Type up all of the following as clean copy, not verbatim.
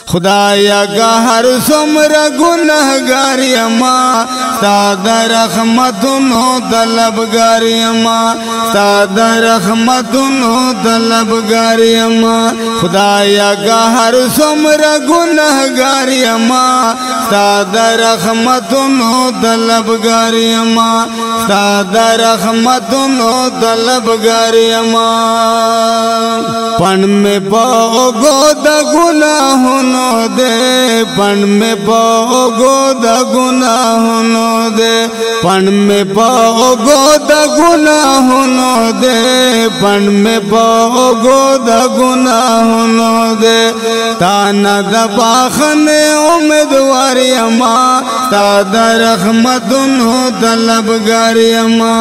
खुदाया का हर सुमरा गुनहगार अम्मा सादा रहमतुनो तलबगार अम्मा सादा रहमतुनो तलबगार अम्मा खुदाया का हर सुमरा गुनहगार अम्मा सादा रहमतुनो तलबगार अम्मा सादा रहमतुनो तलबगार अम्मा पण में पोगो द गुनाहों दे पण में पोगो द गुनाहों दे पण में पोगो द गुनाहों दे पण में पोगो द गुनाहों दे ताना दबाखने उम्मीदवार अम्मा सादा रहमतुनो तलबगार अम्मा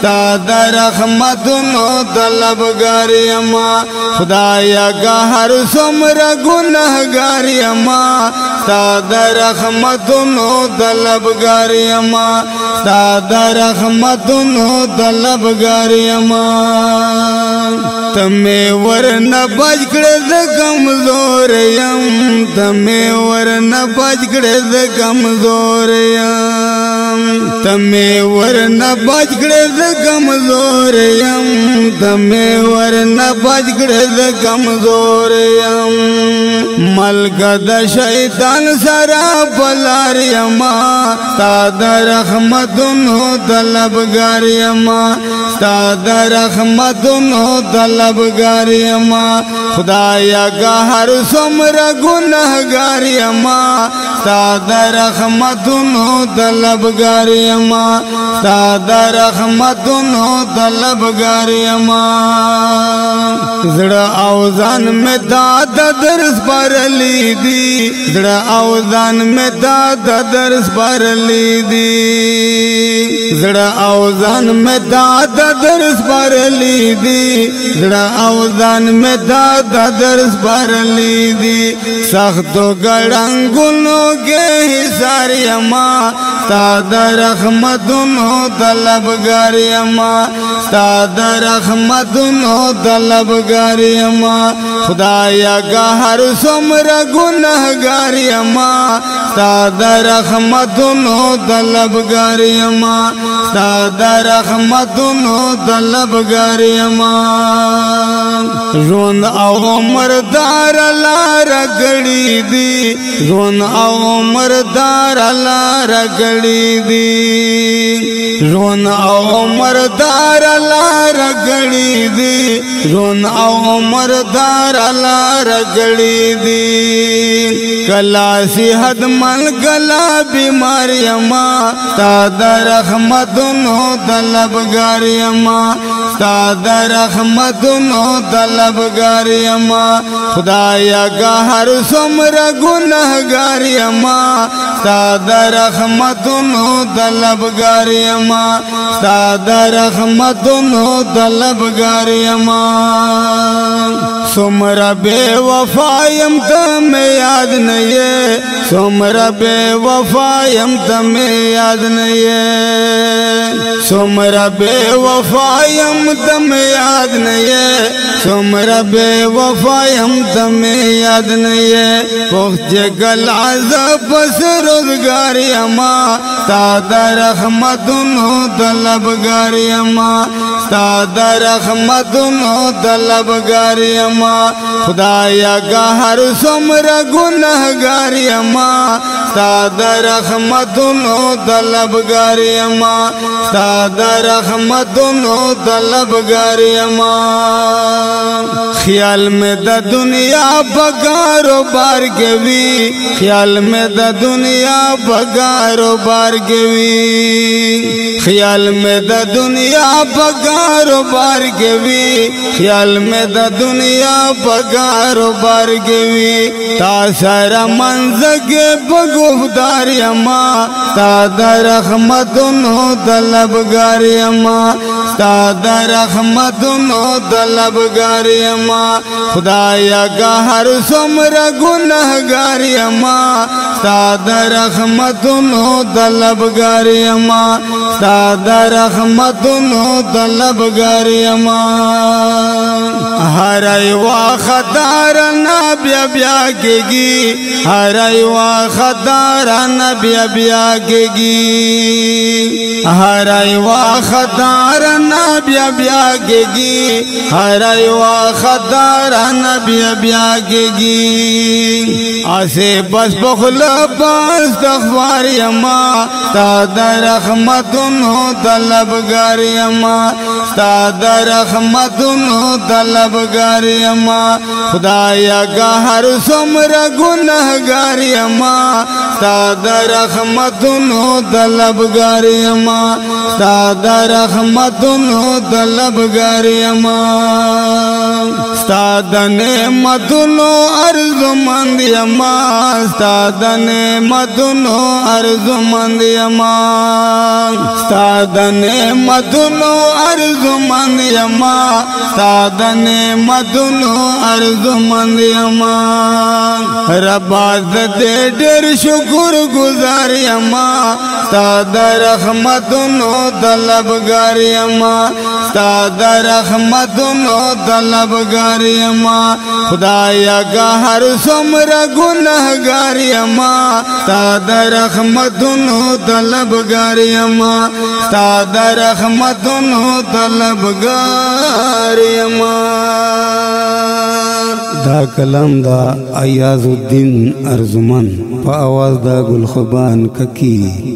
सादा रहमतुनो तलबगार अम्मा खुदाया का हर सुमरा गुनहगार अम्मा सादा रहमतुनो तलबगार अम्मा सादा रहमतुनो तलबगार अम्मा तमे वर न बजकड़े द कमजोर यम तमे वर न बजकड़े द कमजोर यम तमे वर न बजकड़े द कमजोर यम तमे वर न बजकड़े द कमजोर यम मलका द शैतान सरा पलार अम्मा सादा रहमतुनो तलबगार अम्मा सादा रहमतुनो तलबगार अम्मा खुदाया का हर सुमरा गुनहगार अम्मा सादा रहमतुनो तलबगार अम्मा सादा रहमतुनो तलबगार अम्मा जड़ा औजान में दादा दर्स पर ली दी जड़ा औजान में दादा दर्स पर ली दी जड़ा औजान में दादा दर्स पर ली दी जड़ा औजान में दादा दर्स पर ली दी सख्तो गड़ंगुलों के हिसार अम्मा सादा रहमतुनो तलबगार अम्मा सादा रहमतुनो तलबगार अम्मा खुदाया का हर सुमरा गुनहगार अम्मा सादा रहमतुनो तलबगार अम्मा सादा रहमतुनो तलबगार अम्मा रोन आओ मरदार लार गड़ी दी रोन आओ मरदार लार गड़ी दी रोन आओ मरदार लार गड़ी दी रोन आओ मरदार लार गड़ी दी कला सेहत मन गला बीमार अम्मा सादा रहमतुनो तलबगार अम्मा सादा रहमतुनो तलबगार अम्मा खुदाया का हर सुमरा गुनहगार अम्मा सादा रहमतुनो तलबगार अम्मा सादा रहमतुनो तलबगार अम्मा सुमरा बेवफायम तमें याद नहीं है सुमरा बेवफायम तमें याद नहीं है सुमरा बेवफायम तमें याद नहीं है सुमरा बेवफायम तमें याद नहीं है पहुँचे गलाज़ बस रोजगार अम्मा सादा रहमतुनो तलबगार अम्मा सादा रहमतुनो तलबगार अम्मा खुदाया का हर सुमरा गुनहगार अम्मा सादा रहमतुनो तलबगार अम्मा सादा रहमतुनो तलबगार अम्मा ख्याल में द दुनिया बगारो बार के भी ख्याल में द दुनिया बगारो बार के भी ख्याल में द दुनिया बगारो बार के भी ख्याल में द दुनिया बगारो बार के भी तासरा मंज़गे बगुफ्तार अम्मा सादा रहमतुनो तलबगार अम्मा सादा रहमतुनो तलबगार अम्मा خدایا گا هر څومره ګناهګار یما ستا د رحمتونو طلبګار یما ستا د رحمتونو طلبګار یما هر یو خطر نه بیا بیا کېږي هر یو خطر نه بیا بیا کېږي هر یو خطر نه بیا بیا کېږي هر یو خطر نه بیا بیا کېږي اسه بس بخل پاس تخوار یما تا د رحمتونو طلبګار یما تا د رحمتونو طلبګار یما خدایا گا هر څومره ګناهګار یما تا د رحمتونو طلبګار یما تا د رحمتونو طلبګار یما ستا د نعمتونو ارزومند یما ستا د نعمتونو ارزومند یما ستا د نعمتونو ارزومند یما ستا د نعمتونو ارزومند یما ربا دې ډېر شکر گزار یما ستا د رحمتونو طلبګار یما ستا د رحمتونو طلبګار یما خدایا گا هر څومره ګناهګار یما ستا د رحمتونو طلبګار یما ستا د رحمتونو طلبګار یما دا کلام دا ایاز الدین ارزمن په आवाज دا گل خوبان ککی